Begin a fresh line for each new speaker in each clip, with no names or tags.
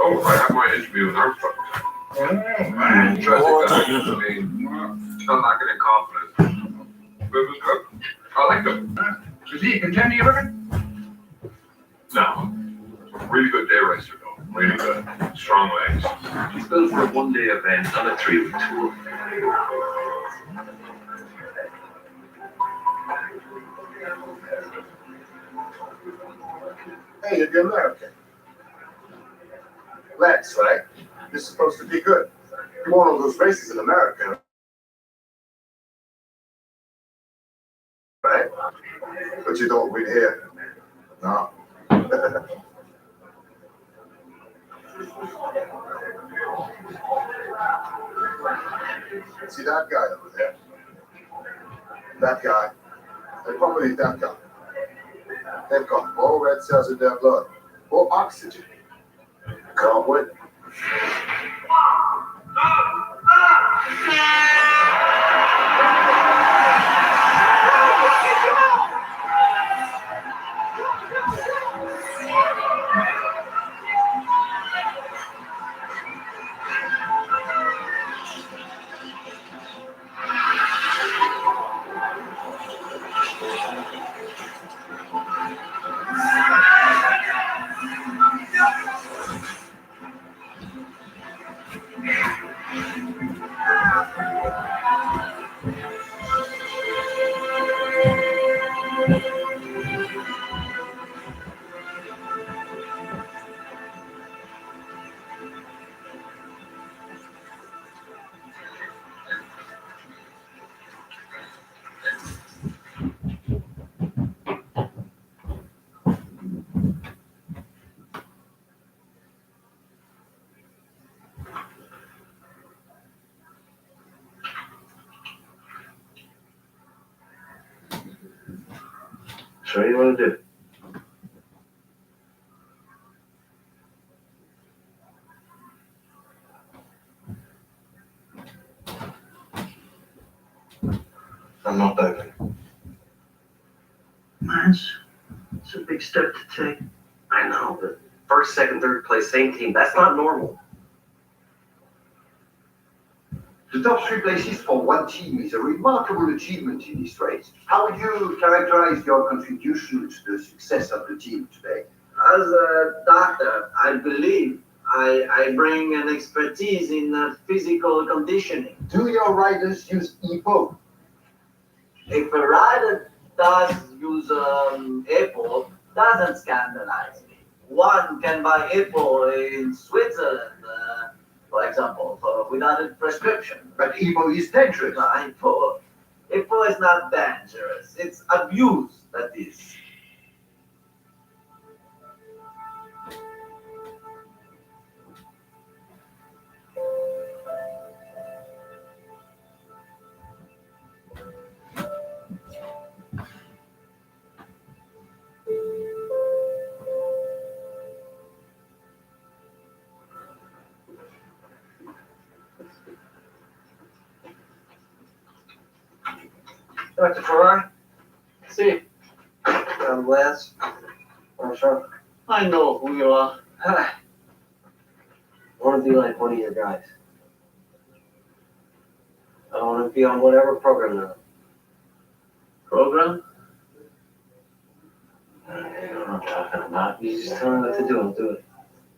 Oh, I have my interview in Armstrong. Interesting guy. I mean, I'm not getting confidence. But it was good. I liked him.
Is he a contender, you reckon?
No. Really good day racer, though. Really good. Strong legs. He's built for a one-day event and a 3-week tour.
Hey, you're the American. Lex, right? You're supposed to be good. You won all those races in America, right? But you don't win here. No. See that guy over there? That guy. They probably that guy. They've got more red cells in their blood, more oxygen. Can't win.
So what do you want to do? I'm not diving.
It's a big step to take.
I know, but first, second, third place, same team. That's not normal.
The top 3 places for one team is a remarkable achievement in this race. How would you characterize your contribution to the success of the team today?
As a doctor, I believe I bring an expertise in physical conditioning.
Do your riders use EPO?
If a rider does use Apple, doesn't scandalize me. One can buy Apple in Switzerland, for example, without a prescription.
But EPO is dangerous.
Apple is not dangerous. It's abuse that is.
Dr. Ferrari?
See,
I'm Les. Armstrong.
I know who you are.
Hi. I want to be like one of your guys. I want to be on whatever program they're on.
Program?
You know what I'm talking about. You just tell me what to do, I'll do it.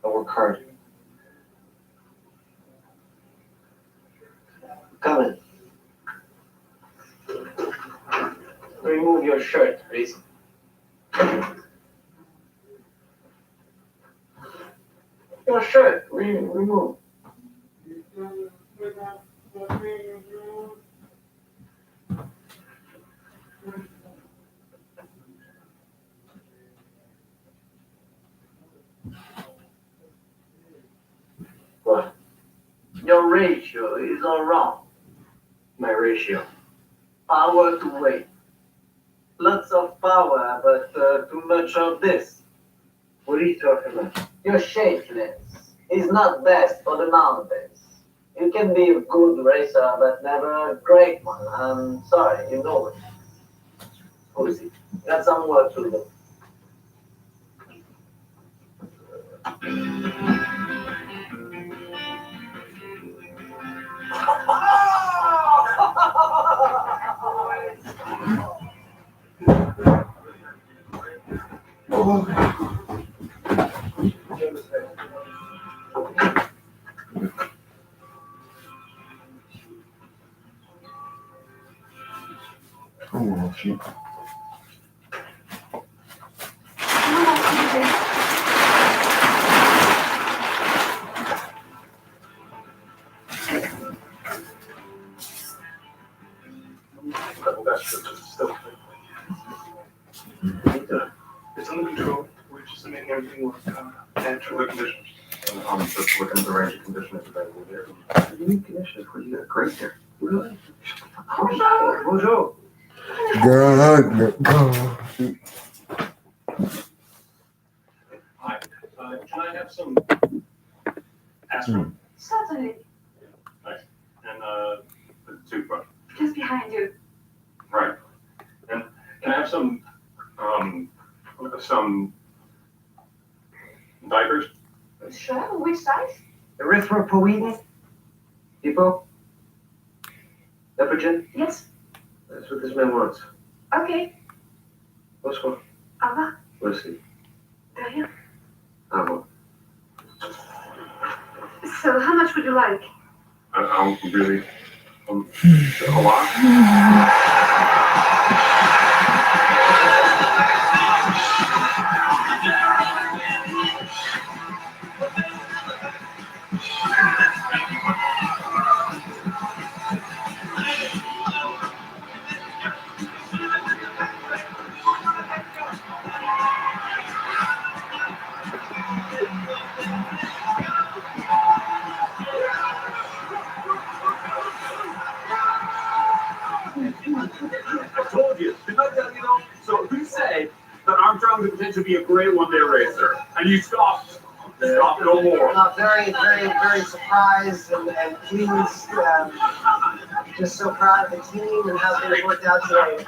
I'll work hard. Come in.
Remove your shirt, please. Your shirt, remove.
What?
Your ratio is all wrong.
My ratio.
Power to weight. Lots of power, but too much of this.
What are you talking about?
You're shapeless. It's not best for the mountains. You can be a good racer, but never a great one. I'm sorry, you know it.
Who is he?
Got some work to do.
It's under control. We're just making everything work natural conditions.
I'm just looking at the range of conditions available here.
Unique conditions where you got great there. Really?
Bonjour.
Hi. Can I have some aspirin
Certainly,
and the toothbrush?
just behind you.
Right. And can I have some diapers?
Sure, which size?
Erythropoietin? Depot? Epigen?
Yes.
That's what this man wants.
Okay.
What's one?
Au revoir.
Lucy.
De rien.
Amo.
So, how much would you like?
I'm really a lot.
I told you. Didn't I tell you though? So who said that Armstrong could potentially be a great one-day racer? And you scoffed. Scoffed no more.
Very, very, very surprised and pleased. Just so proud of the team and how things worked out today.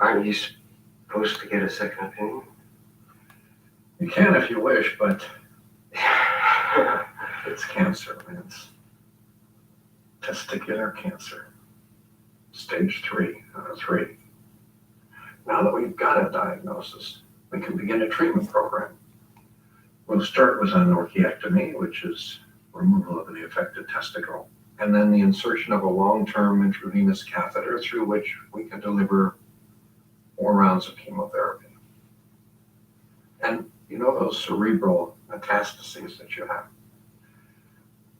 Aren't you supposed to get a second opinion?
You can if you wish, but it's cancer, and it's testicular cancer. Stage 3 out of 3. Now that we've got a diagnosis, we can begin a treatment program. We'll start with an orchiectomy, which is removal of the affected testicle, and then the insertion of a long-term intravenous catheter through which we can deliver 4 rounds of chemotherapy. And you know those cerebral metastases that you have?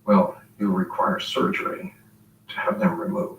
Well, you'll require surgery to have them removed.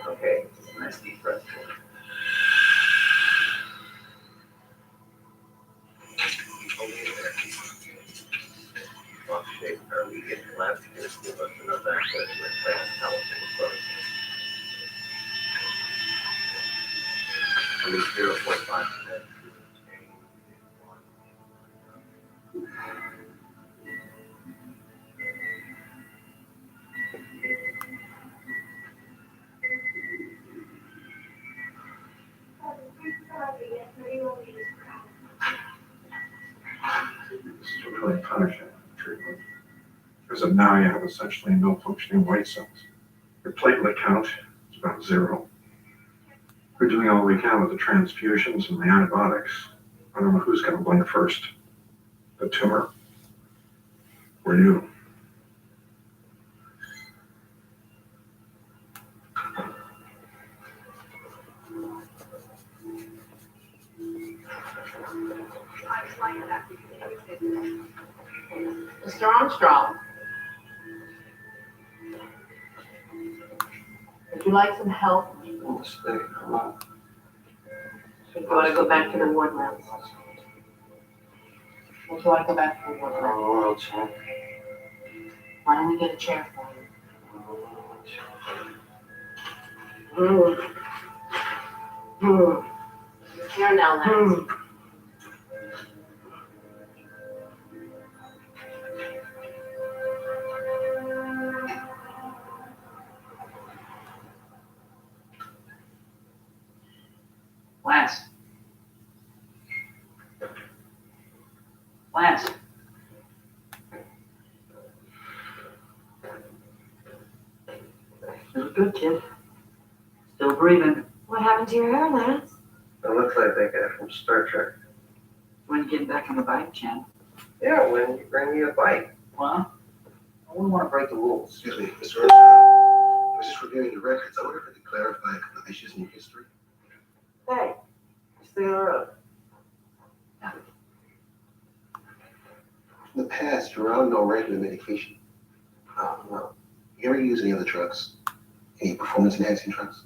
Okay, nice deep breath. Well, shape, are we getting left? Just give us enough access to expand how things work. At least 0.5%.
This is really punishing treatment. Because of now you have essentially no functioning white cells. Your platelet count is about 0. We're doing all we can with the transfusions and the antibiotics. I don't know who's going to blink first. The tumor or you.
Mr. Armstrong, would you like some help?
Stay. Come on.
Or do you want to go back to the woodlands? Or do you want to go back to the woodlands?
I'll check.
Why don't we get a chair for you? Here now, Lance.
Lance. Lance. Still good, kid. Still breathing.
What happened to your hair, Lance?
It looks like that guy from Star Trek.
When you getting back on the bike, Chen?
Yeah, when you bring me a bike.
Well, I wouldn't want to break the rules.
Excuse me, Mr. Armstrong. I was just reviewing your records. I wonder if I could clarify a couple of issues in your history.
Hey, stay on the road.
In the past, you were on no regular medication. Oh, no. You ever use any other drugs? Any performance-enhancing drugs?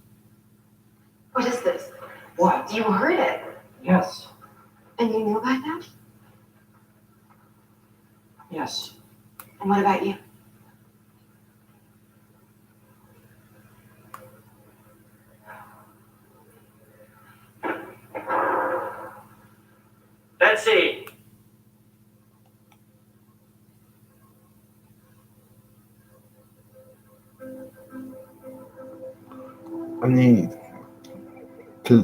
What is this?
What?
You heard it.
Yes.
And you knew about that?
Yes.
And what about you?
Betsy!
I need to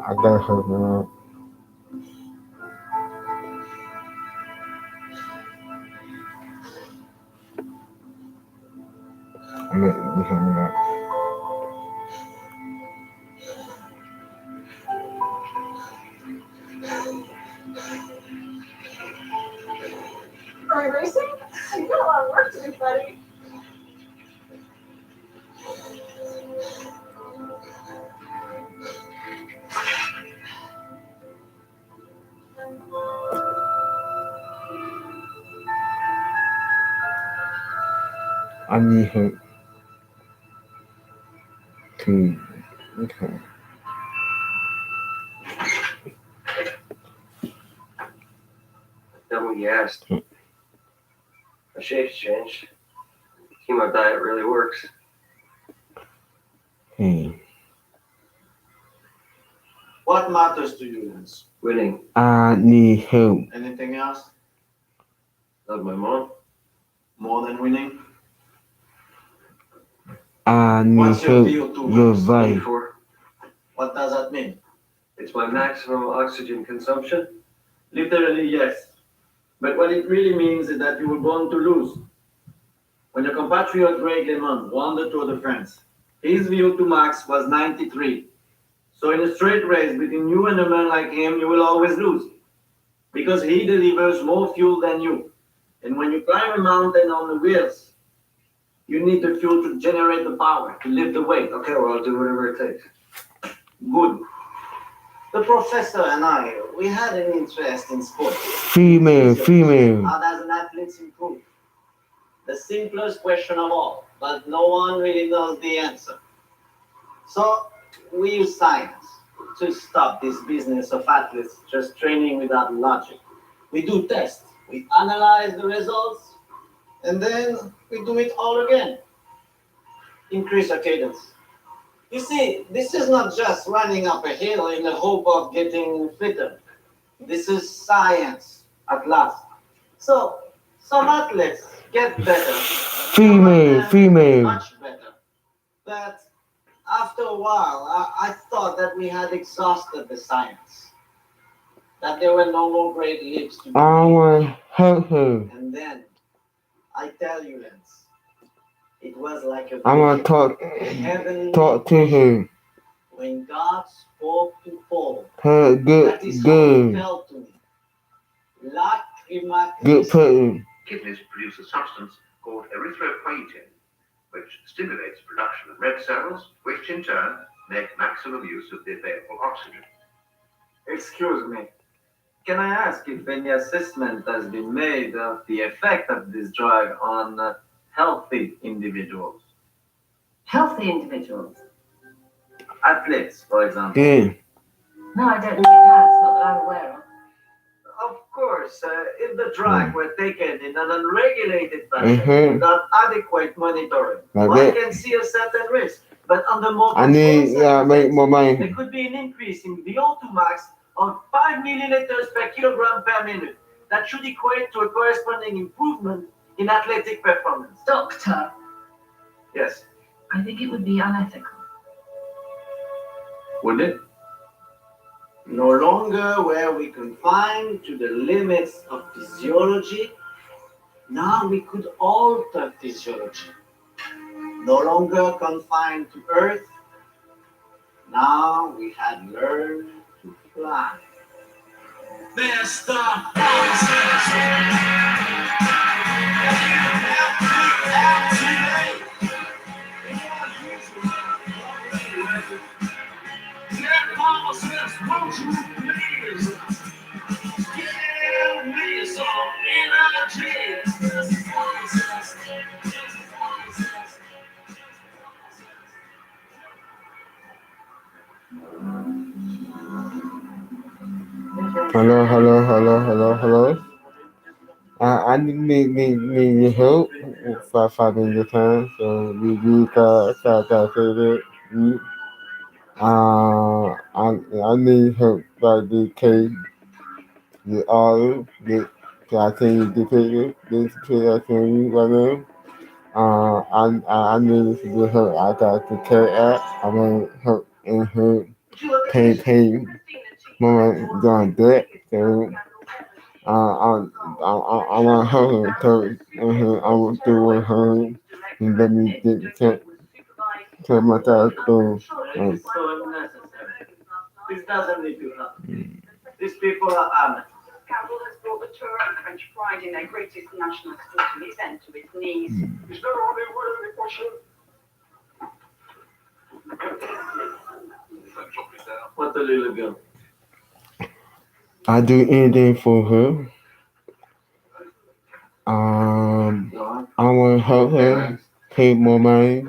I got her now. I'm gonna be coming up.
Are we racing? You got a lot of work to do, buddy.
I need her to okay.
Done what you asked. My shape's changed. Chemo diet really works.
What matters to you, Lance?
Winning.
I need help.
Anything else?
Love my mom.
More than winning?
I need
What's your
help.
VO2
Your
max?
advice.
24.
What does that mean?
It's my maximum oxygen consumption.
Literally, yes. But what it really means is that you were born to lose. When your compatriot Greg LeMond won the Tour de France, his VO2 max was 93. So in a straight race between you and a man like him, you will always lose. Because he delivers more fuel than you. And when you climb a mountain on the wheels, you need the fuel to generate the power, to lift the weight.
Okay, well, I'll do whatever it takes.
Good. The professor and I, we had an interest in sports.
Female.
How does an athlete improve? The simplest question of all, but no one really knows the answer. So we use science to stop this business of athletes just training without logic. We do tests, we analyze the results, and then we do it all again. Increase our cadence. You see, this is not just running up a hill in the hope of getting fitter. This is science at last. So, some athletes get better.
Female.
Much better. But after a while, I thought that we had exhausted the science. That there were no more great leaps to be
I
made.
want to help her.
And then, I tell you, Lance, it was like a
I want to
heavenly
talk to her.
when God spoke to Paul.
Her
That is how it
good.
felt to me. Luck
Good pudding.
Kidneys produce a substance called erythropoietin, which stimulates production of red cells, which in turn make maximum use of the available oxygen.
Excuse me. Can I ask if any assessment has been made of the effect of this drug on healthy individuals?
Healthy individuals?
Athletes, for example.
Yeah.
No, I don't think it has, not that I'm aware of.
Of course, if the drug were taken in an unregulated fashion
Mhm.
without adequate monitoring,
Like
one
that.
can see a certain risk. But under more
I need
controlled
make more
there
money.
could be an increase in VO2 max of 5 milliliters per kilogram per minute. That should equate to a corresponding improvement in athletic performance.
Doctor,
Yes,
I think it would be unethical.
would it? No longer were we confined to the limits of physiology. Now we could alter physiology. No longer confined to Earth. Now we had learned to fly. There's the won't you please give me some energy?
Hello. I need your help for 5 minutes time. So we got it. I need help by the case, the all, the so I can depict this picture I can use right now. I need to get help. I got the care app. I want help in her pay moment going debt. So I want her to I will do with her and let me get to my thoughts through.
So unnecessary. This doesn't need to happen. These people are amateurs.
Campbell has brought the Touran French pride in their greatest national sporting event to its knees.
Is there only one portion?
What a little girl.
I do anything for her. I want to help her pay more money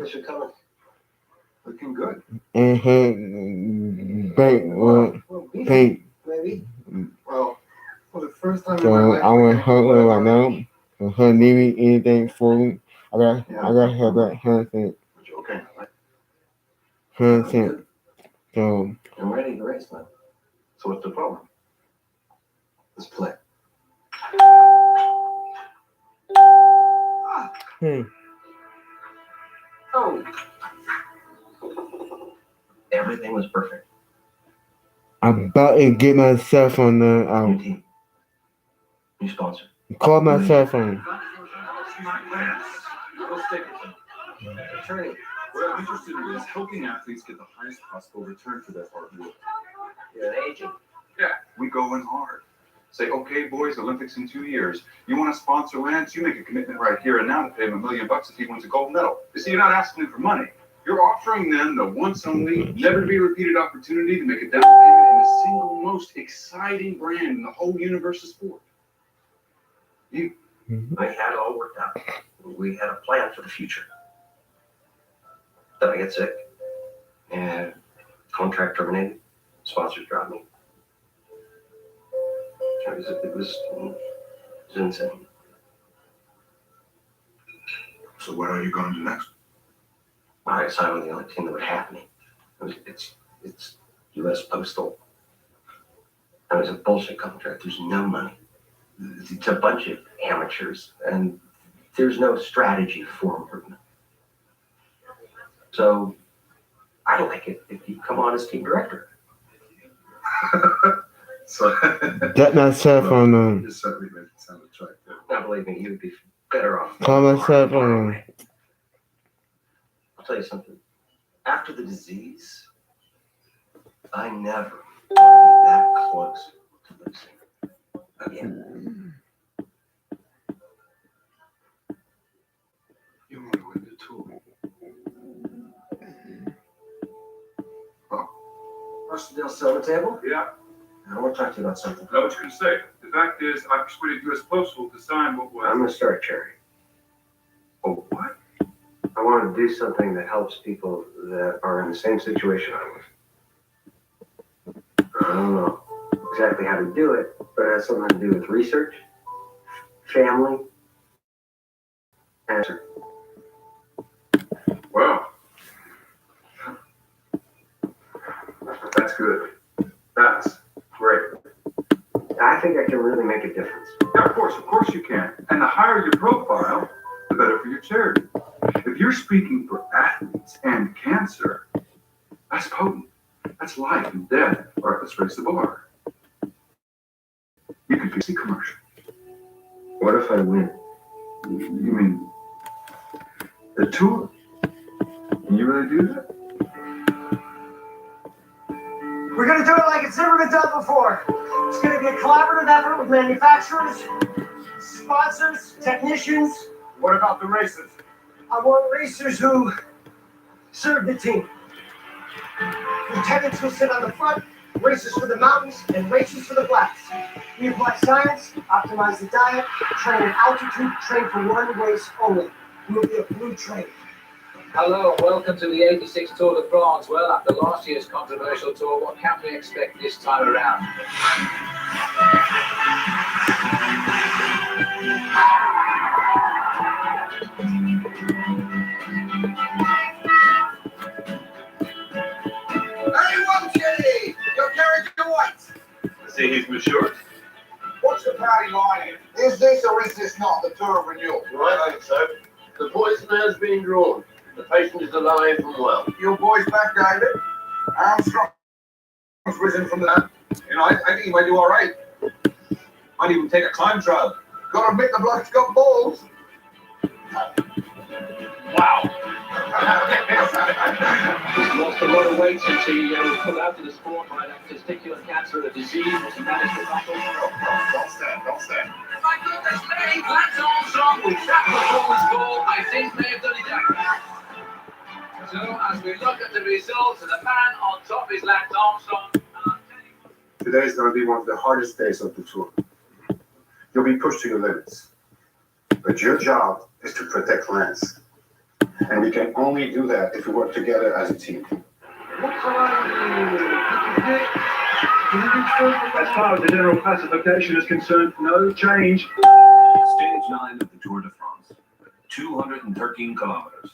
Looking good.
and her bank will pay.
Well, for the first time in
So
my life,
I want to help her right now. If her need anything food, I got her that handset.
Okay.
Handset. So
I'm ready to race now. So what's the problem? Let's play.
Oh,
Everything was perfect.
I'm about to get my cell phone now.
New team. New sponsor.
Call my cell phone.
Attorney.
What I'm interested in is helping athletes get the highest possible return for their hard work.
You're an agent.
Yeah, we go in hard. Say, okay, boys, Olympics in 2 years. You want to sponsor Lance? You make a commitment right here and now to pay him $1 million if he wins a gold medal. You see, you're not asking them for money. You're offering them the once only, never to be repeated opportunity to make a down payment in the single most exciting brand in the whole universe of sport.
I had it all worked out. We had a plan for the future. Then I get sick, and contract terminated. Sponsors dropped me. It was insane.
So what are you going to do next?
I signed with the only team that would have me. It's U.S. Postal. It was a bullshit contract. There's no money. It's a bunch of amateurs, and there's no strategy for improvement. So I like it if you come on as team director.
So
Get my cell phone on.
you certainly make it sound attractive.
Now, believe me, you'd be better off.
Call my cell phone.
I'll tell you something. After the disease, I never want to be that close to losing again.
real silver table?
Yeah,
I want to talk to you about something.
I know what you're gonna say. The fact is, I persuaded U.S. Postal to sign what
I'm
was.
gonna start a charity.
Oh, what?
I want to do something that helps people that are in the same situation I was. I don't know exactly how to do it, but it has something to do with research, family, and
Wow. That's good. That's great.
I think I can really make a difference.
Yeah, of course you can. And the higher your profile, the better for your charity. If you're speaking for athletes and cancer, that's potent. That's life and death. All right, let's raise the bar. You can fix the commercial.
What if I win?
You mean the tour? Can you really do that?
We're gonna do it like it's never been done before. It's gonna be a collaborative effort with manufacturers, sponsors, technicians.
What about the races?
I want racers who serve the team. Lieutenants who sit on the front, racers for the mountains, and racers for the flats. We apply science, optimize the diet, train at altitude, train for one race only. We will be a blue train.
Hello and welcome to the 86 Tour de France. Well, after last year's controversial tour, what can we expect this time around?
Hey, Wonky! You're carrying your weight.
See, he's mature.
What's the party line? Is this or is this not the tour of renewal?
I think so. The poison has been drawn. The patient is alive and well.
Your boys back, David? Armstrong's risen from that.
You know, I think he might do all right. Might even take a time trial.
Gotta admit the bloke's got balls.
Wow.
He's lost a lot of weight since he was put out of the sport by that testicular cancer, a disease which he managed to battle.
Don't stand.
My goodness me, Lance Armstrong with that performance goal, I think may have done it out. So as we look at the results, the man on top is Lance Armstrong.
Today is going to be one of the hardest days of the tour. You'll be pushed to your limits. But your job is to protect Lance. And we can only do that if we work together as a team.
As far as the general classification is concerned, no change.
Stage 9 of the Tour de France. 213 kilometers.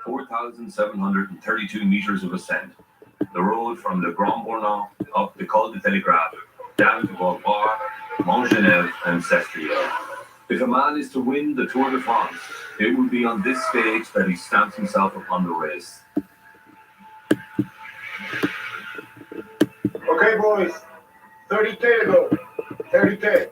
4,732 meters of ascent. The road from the Grand Bornand up the Col de Telegraphe, down to Beauvoir, Montgenèvre and Sestriere. If a man is to win the Tour de France, it will be on this stage that he stamps himself upon the race.
Okay, boys. 30K to go. 30K.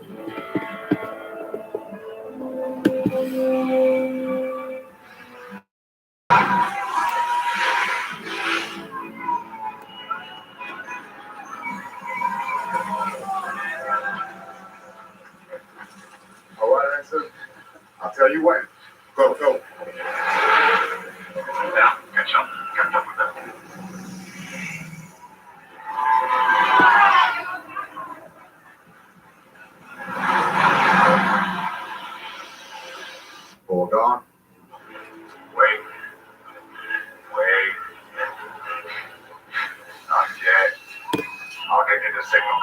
All right, Anson. I'll tell you when. Go.
Yeah, catch up with that.
Hold on. Wait. Not yet. I'll get you the signal.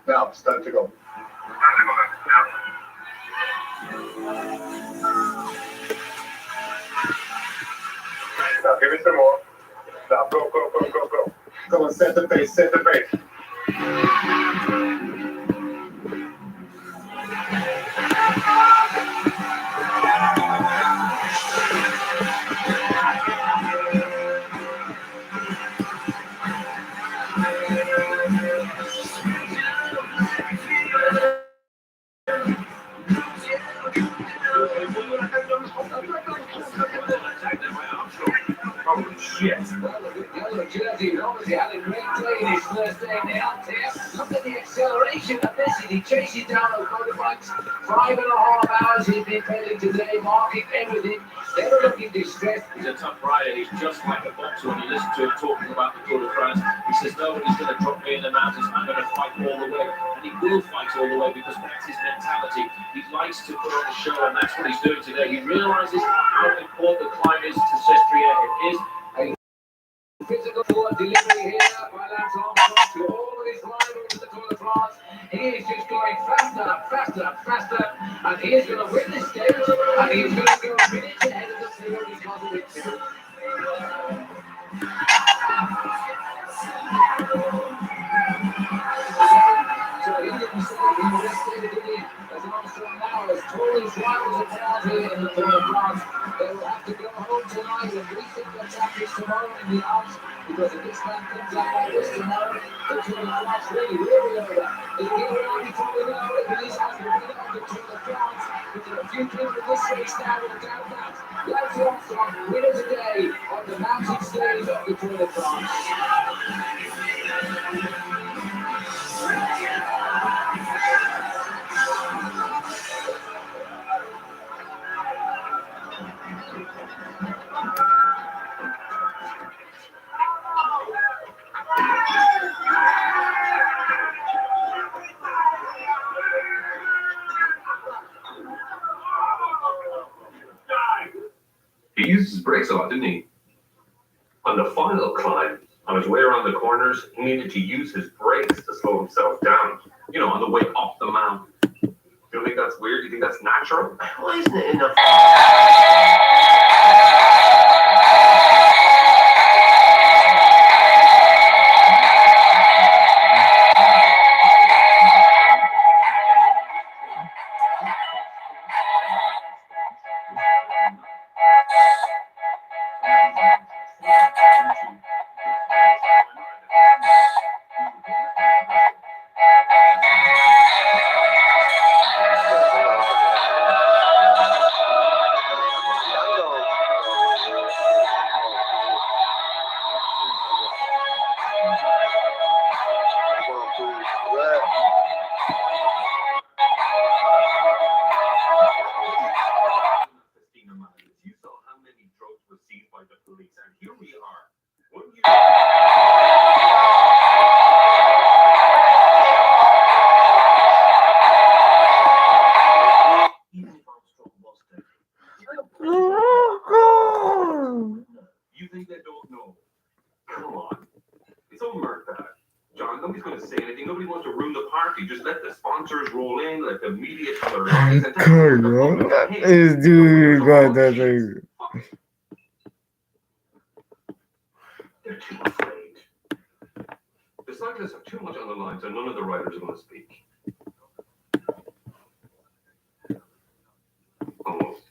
And now it's time to go. Now give me some more. Now go. Come on, set the pace.
Holy shit.
Well, the yellow jersey obviously had a great day this first day in the Alp here. Look at the acceleration. patient and busy. He chases down those motorbikes. 5.5 hours he's been pedaling today, marking everything. Never looking distressed.
He's a tough rider. He's just like a boxer. When you listen to him talking about the Tour de France, he says, nobody's going to drop me in the mountains. I'm going to fight all the way. And he will fight all the way because that's his mentality. He likes to put on a show, and that's what he's doing today. He realizes how important the climb is to Sestriere. It is a
Physical delivery here by Lance Armstrong to all of his rivals in the Tour de France. He is just going faster, faster, faster, and he is going to win this stage, and he is going to go minutes ahead of the field he's got to win to. So he didn't say he rested, did he? As Armstrong now has told his rivals apart here in the Tour de France. They will have to go home tonight and rethink their tactics tomorrow in the Alps, because if this man comes out like this tomorrow, the Tour de France really will be over. It will already probably know it, but he's has the winner of the Tour de France. But there are a few people in this race now will doubt that. Lance Armstrong, winner today on the mountain stage of the Tour de France.
He used his brakes a lot, didn't he? On the final climb, on his way around the corners, he needed to use his brakes to slow himself down. You know, on the way up the mountain. You don't think that's weird? You think that's natural?
Why isn't it enough?
You saw how many drugs were seized by the police, and here we are. 1 year.
Even if Armstrong was dead.
You think they don't know? Come on. It's all Murtha. John, nobody's going to say anything. Nobody wants to ruin the party. Just let the sponsors roll in, let the media tell their lies. And that's
This dude got that thing.
They're too afraid. The cyclists have too much on the line, so none of the riders are going to speak. Almost.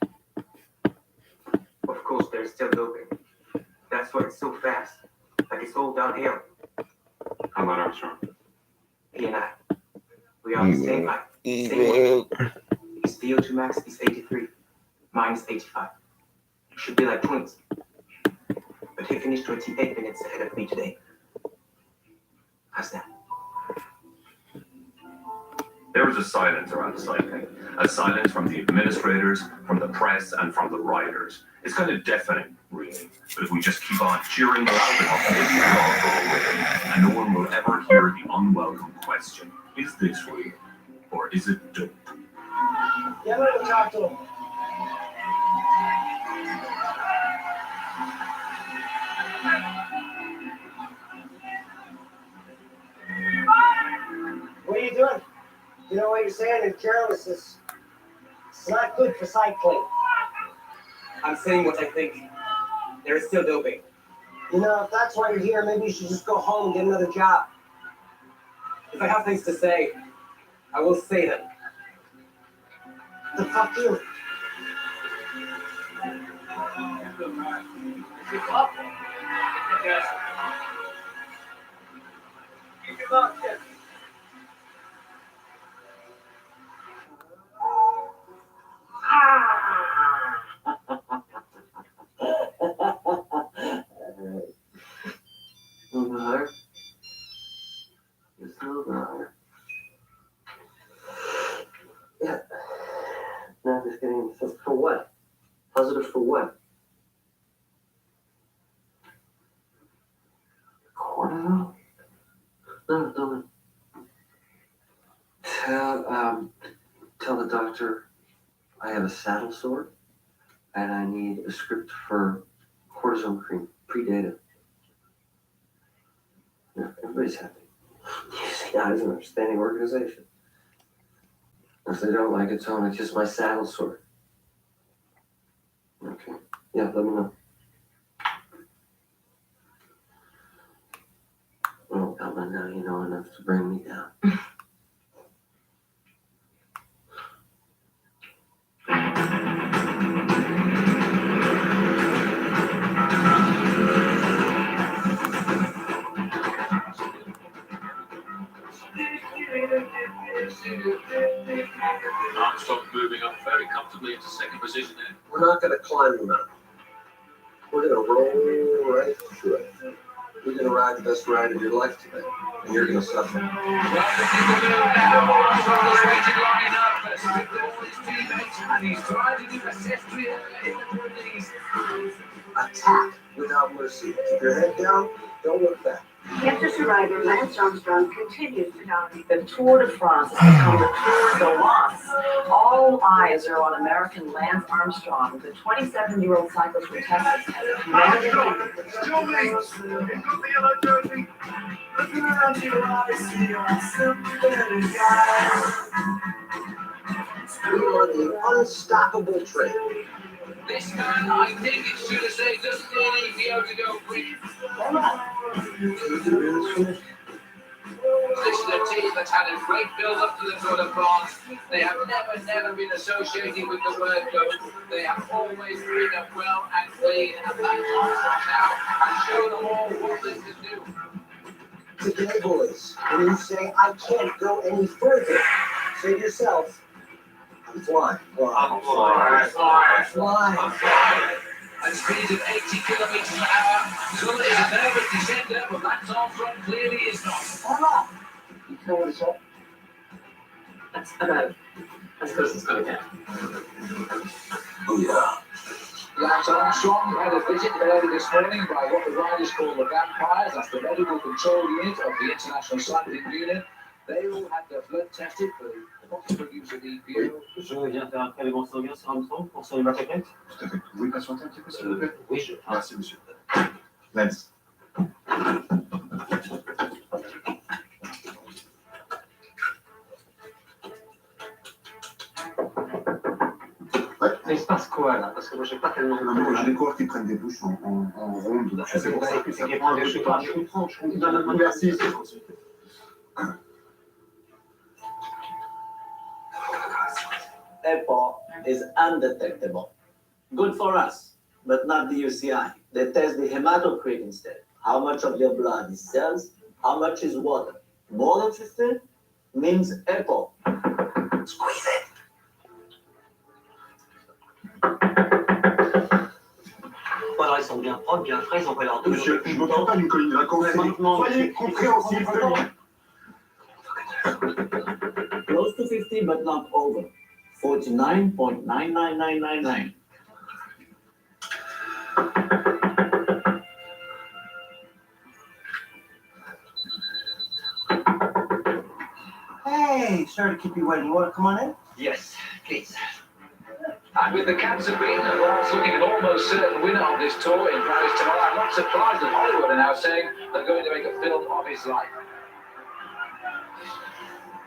Of course, there's still doping. That's why it's so fast. Like it's all downhill.
How about Armstrong?
He and I. We are the same height. Same weight. His VO2 max is 83. Mine is 85. It should be like twins. But he finished 28 minutes ahead of me today. How's that?
There was a silence around the cycling. A silence from the administrators, from the press, and from the riders. It's kind of deafening, really. But if we just keep on cheering loud enough, maybe we'll all go away, and no one will ever hear the unwelcome question: is this real, or is it dope?
Yeah, let me talk to him. What are you doing? You know what you're saying is careless. It's not good for cycling.
I'm saying what I think. There is still doping.
You know, if that's why you're here, maybe you should just go home and get another job.
If I have things to say, I will say them.
The fuck you.
Still there? You're still there. Cortisol? No, don't. Tell the doctor I have a saddle sore and I need a script for cortisone cream, pre-data. Yeah, everybody's happy. You see, that is an understanding organization. If they don't like it, tell them it's just my saddle sore. Okay. Yeah, let me know. Well, Ella, now you know enough to bring me down.
Armstrong moving up very comfortably into second position there.
We're not gonna climb the mountain. We're gonna roll right through it. You're gonna ride the best ride of your life today, and you're gonna suffer. Attack without mercy. Keep your head down. Don't look back.
Cancer survivor Lance Armstrong continues to dominate. The Tour de France has become the Tour de Lance. All eyes are on American Lance Armstrong. The 27-year-old cyclist from Texas has commended
We are the unstoppable train.
This man, I think it should have said just need Theo to go quick. This is a team that's had a great build-up to the Tour de France. They have never been associated with the word go. They have always trained up well and clean, and that Armstrong now has shown them all what they can do.
Today, boys, when you say, I can't go any further, say to yourself, I'm flying.
I'm flying. At speeds of 80 kilometers an hour, Zula is a nervous descender, but Lance Armstrong clearly is not.
You know what it's called? That's about as close as it's going to get.
Oh, yeah.
Lance Armstrong had a visit early this morning by what the riders call the vampires. That's the medical control unit of the International Cycling Union. They all had their blood tested for the possible use of EPO.
Je viens faire un prélèvement sanguin sur Armstrong pour saluer ma plaquette.
Tout à fait. Vous pouvez patienter un petit peu, s'il vous plaît?
Oui, je.
Merci, monsieur. Lance.
Mais il se passe quoi là? Parce que moi j'ai pas tellement de
Non, j'ai des coureurs qui prennent des douches en ronde. Je sais pas ça.
C'est qui prend des douches. Je comprends.
Merci.
EPO is undetectable. Good for us, but not the UCI. They test the hematocrit instead. How much of your blood is cells, how much is water. More than 15 means EPO. Squeeze it.
Voilà, ils sont bien propres, bien frais, ils ont pas l'air de.
Monsieur, je me prends pas d'une colline raccourcie. Soyez compréhensif.
Close to 50, but not over. 49.99999.
Hey, sorry to keep you waiting. You want to come on in?
Yes, please.
And with the cancer being Lance looking an almost certain winner of this tour in Paris tomorrow, I'm not surprised that Hollywood are now saying they're going to make a film of his life.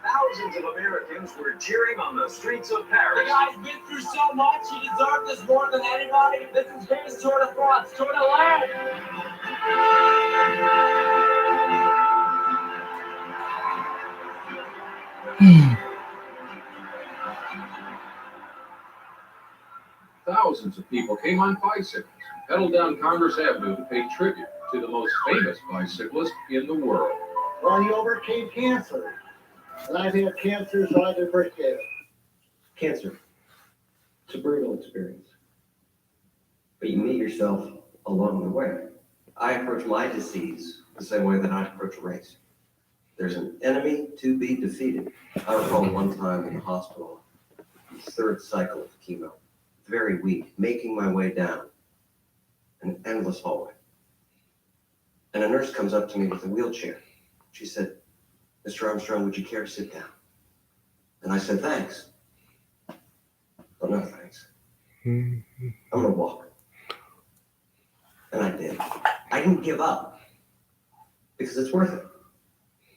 Thousands of Americans were cheering on the streets of Paris.
The guy's been through so much, he deserves this more than anybody. This is his Tour de France, Tour de Land.
Thousands of people came on bicycles and pedaled down Congress Avenue to pay tribute to the most famous bicyclist in the world.
Well, you overcame cancer. And I've had cancer, so I can appreciate it.
Cancer. It's a brutal experience. But you meet yourself along the way. I approach my disease the same way that I approach a race. There's an enemy to be defeated. I recall one time in the hospital, third cycle of chemo, very weak, making my way down an endless hallway.
And a nurse comes up to me with a wheelchair. She said, "Mr. Armstrong, would you care to sit down?" And I said, "Thanks. But no thanks. I'm gonna walk." And I did. I didn't give up because it's worth it.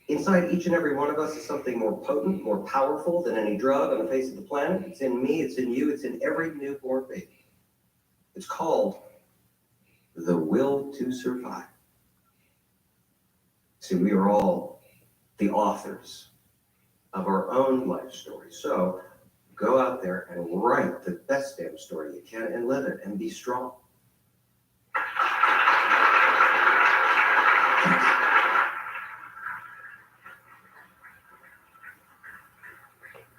Inside each and every one of us is something more potent, more powerful than any drug on the face of the planet. It's in me, it's in you, it's in every newborn baby. It's called the will to survive. See, we are all the authors of our own life story. So go out there and write the best damn story you can and live it and be strong.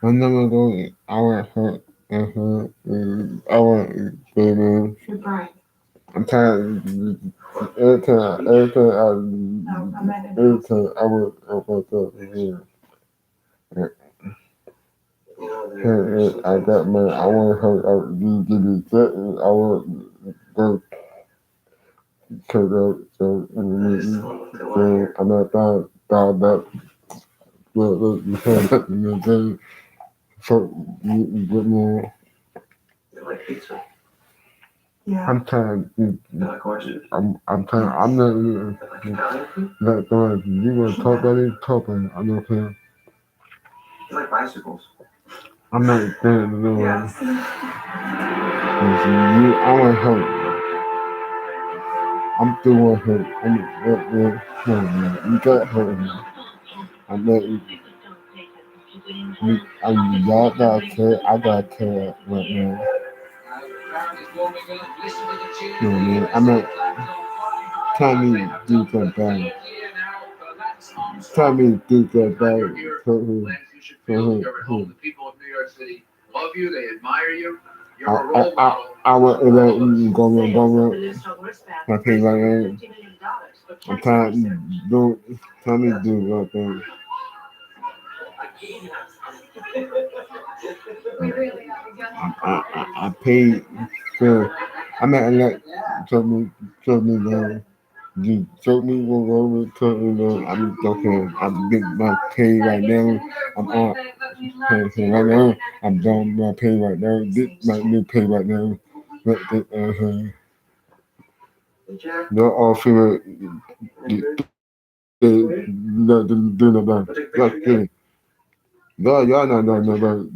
I never go. I want hurt. I want baby.
You're bright.
I'm tired. Every time I would wake up here. I got my. I want her. You give me that. I want go take out. So I'm not thought about. Well, you said that you so you get more.
You like pizza?
Yeah.
I'm tired.
Not a question.
I'm tired. I'm not.
Italian food?
Not going. You want to talk about it? Talking. I'm not care.
You like bicycles?
I'm not saying no.
Yes.
I want help. I'm still want help. You got help. I'm not. Y'all got care. I got care right now. No man, I'm not trying to do that bad. Trying to do that bad.
The people of New York City love you. They admire you. You're a role model.
I want to let you go. My pay right now. I'm trying to do right thing. I paid for. I'm not let told me down. You told me over told me down. I'm okay. I'm getting my pay right now. I'm on right now. I'm doing my pay right now. This my new pay right now. They're all feeling not doing about like no, y'all not know about.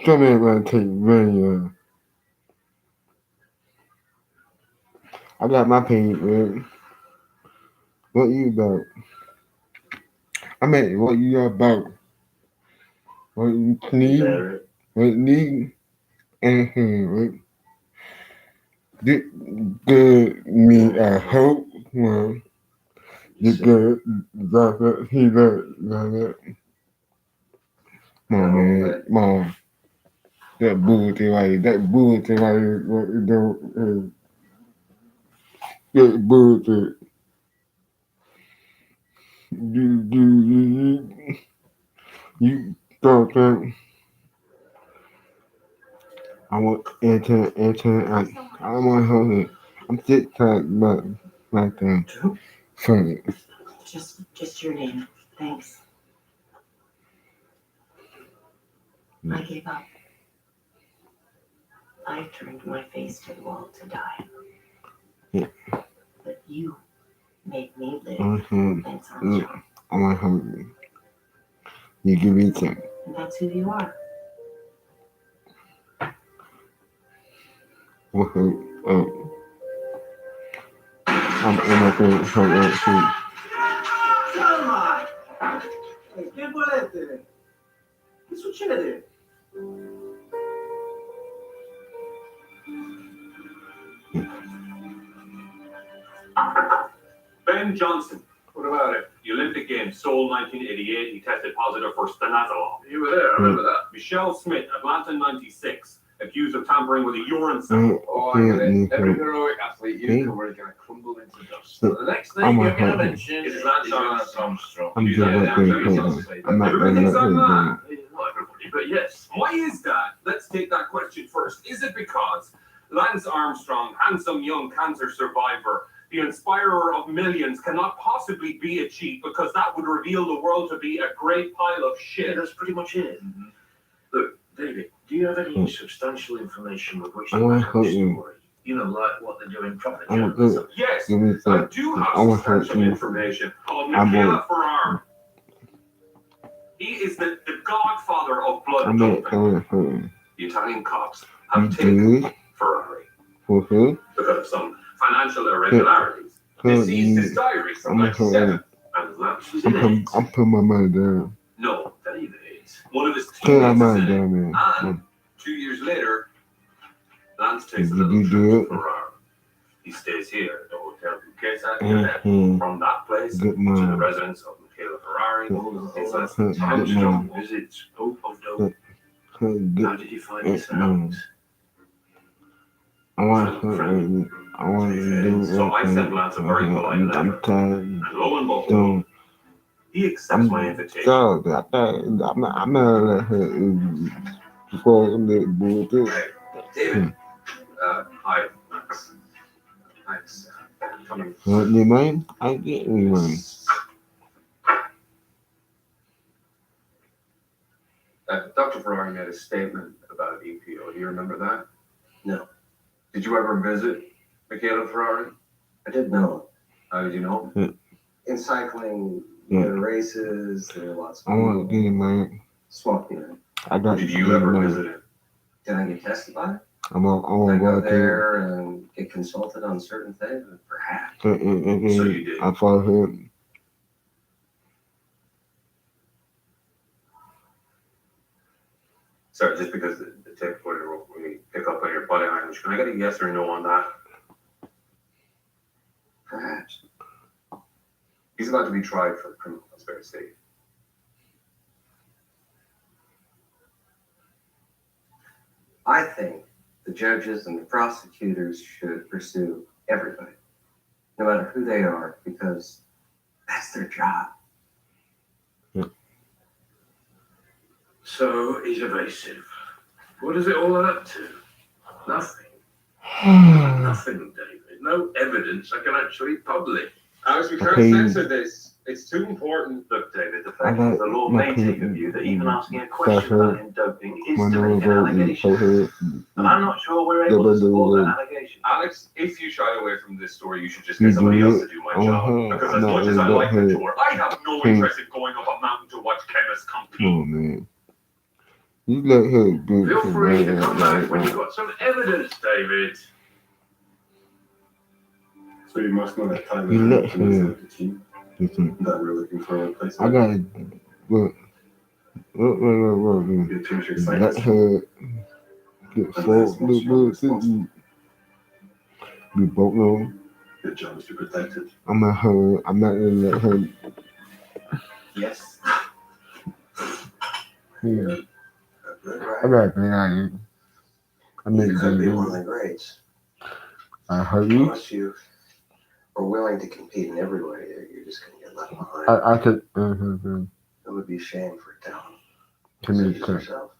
Some ain't gonna take very. I got my pay, man. What you about? I mean, what you about? What you need? What you need? Anything, right? Give me a hope, man. You good? That's he that. Come on, man. Come on. That bullshit right. What you do? That bullshit. You don't think I want answer. I want her. I'm sick tired my thing. Sorry.
Just your name. Thanks. I gave up. I turned my face to the wall to die.
Yeah.
But you made me live. Thanks,
I
Armstrong.
want her. You give me time.
And that's who you are.
I'm not going to help her.
Calma! Che volete? Che succede?
Ben Johnson. What about it? The Olympic Games, Seoul 1988, he tested positive for stanazolol.
You were there, I remember that.
Michelle Smith, Atlanta 96, accused of tampering with a urine sample.
Oh, I get it. Every heroic athlete you cover is going to crumble into dust. So the next thing you're going to mention is Lance Armstrong.
I'm just not going to I'm not going to
Everything's on that. Not everybody, but yes. Why is that? Let's take that question first. Is it because Lance Armstrong, handsome young cancer survivor,
the inspirer of millions, cannot possibly be a cheat because that would reveal the world to be a great pile of shit.
Yeah, that's pretty much it. Look, David, do you have any substantial information with which
I
to
want
back
to
up
hurt
the
you.
story? You know, like what they do in proper
I want
journalism.
to
Yes,
give me
I
some.
do
I
have
want to hurt
substantial
you.
information on
I
Michaela
want.
Ferrari. He is the godfather of blood
I want
doping.
to hurt you.
The Italian cops
You
have taken
did
Ferrari
for who?
because of some financial irregularities. They
Hurt
seized
you.
his diary from
I'm gonna hurt
97
you.
and Lance was in it.
I'm putting my money down.
No, David. One of his
Put my
teammates is
money
in it.
down, man.
And 2 years later, Lance takes a
Did
little
you
trip
do
to
it?
Ferrari. He stays here at the Hotel Duquesa.
Mm-hmm.
From that place
Good
to the
man.
residence of Michaela Ferrari, it's less than
Good
10
man.
minutes.
Visits Hope of Dope.
Good.
How did you find this out?
I want to hurt you. I want to do
So I sent Lance a very polite letter.
I'm tired.
And lo and behold,
Don't.
he accepts my invitation.
Sorry, I'm not let her before the bullshit.
Hey, David, hi, Max. Thanks for coming.
What you mean? I get you, man.
Dr. Ferrari made a statement about EPO. Do you remember that?
No.
Did you ever visit Michaela Ferrari?
I did know.
How did you know?
In cycling,
Yeah.
there are races, there are lots of
I want to get you, man.
smoking it.
I got
Did
to
you
get
ever
man.
visit it?
Did I get tested by it?
I'm
Did I
gonna
go
go there.
there and get consulted on certain things? Perhaps.
So you did.
I follow her.
Sorry, just because the tape recorder will really pick up on your body language. Can I get a yes or no on that?
Perhaps.
He's about to be tried for criminal conspiracy.
I think the judges and the prosecutors should pursue everybody, no matter who they are, because that's their job.
So he's evasive. What does it all add up to? Nothing. Nothing, David. No evidence I can actually publish.
Alex, we can't
Okay.
censor this. It's too important.
Look, David, the
I
fact
got
is the law
my
may take a view that even asking a
That's
question
her.
about him doping is
When
to
they
make an
were voting,
allegation.
so her.
And I'm not sure we're
Yeah,
able
but
to
they
support
were-
that allegation.
Alex, if you shy away from this story, you should just
You
get somebody
do
else
it.
to do my
Oh,
job.
huh.
Because
I'm
as
not
much as I
really
like the
that
tour, I have no
Hmm.
interest in going up a mountain to watch chemists compete.
Oh man. You let her do
Feel
some
free to
man
come back
like
when you've got some evidence, David.
So you must know that time
You let
is
her.
the team
Listen,
that we're looking for a replacement.
I gotta look. Look.
Your team's your
Let
cyclist.
her get full. Look. We both know.
Your job is to protect it.
I'm not her. I'm not gonna let her.
Yes.
Yeah.
Good,
I
right?
gotta be honest. I
You
mean,
could be one of the greats.
I heard you.
Unless you are willing to compete in every way, you're just going to get left behind.
I could.
It would be a shame for talent.
To me,
Such as yourself.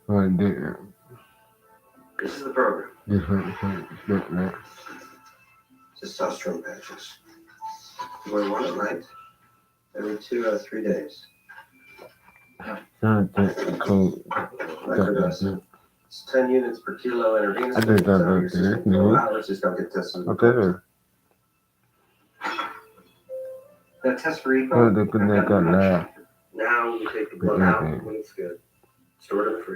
right there.
This is the program.
Different.
Testosterone patches. You wear one at night, every 2 out of 3 days. Microdose. It's 10 units per kilo intravenous.
I think that's
So your
okay.
system can go out, let's just don't get tested.
Okay.
That test for
Oh,
EPO.
they could make that laugh.
Now we take the blood out when it's good. Store it in the fridge.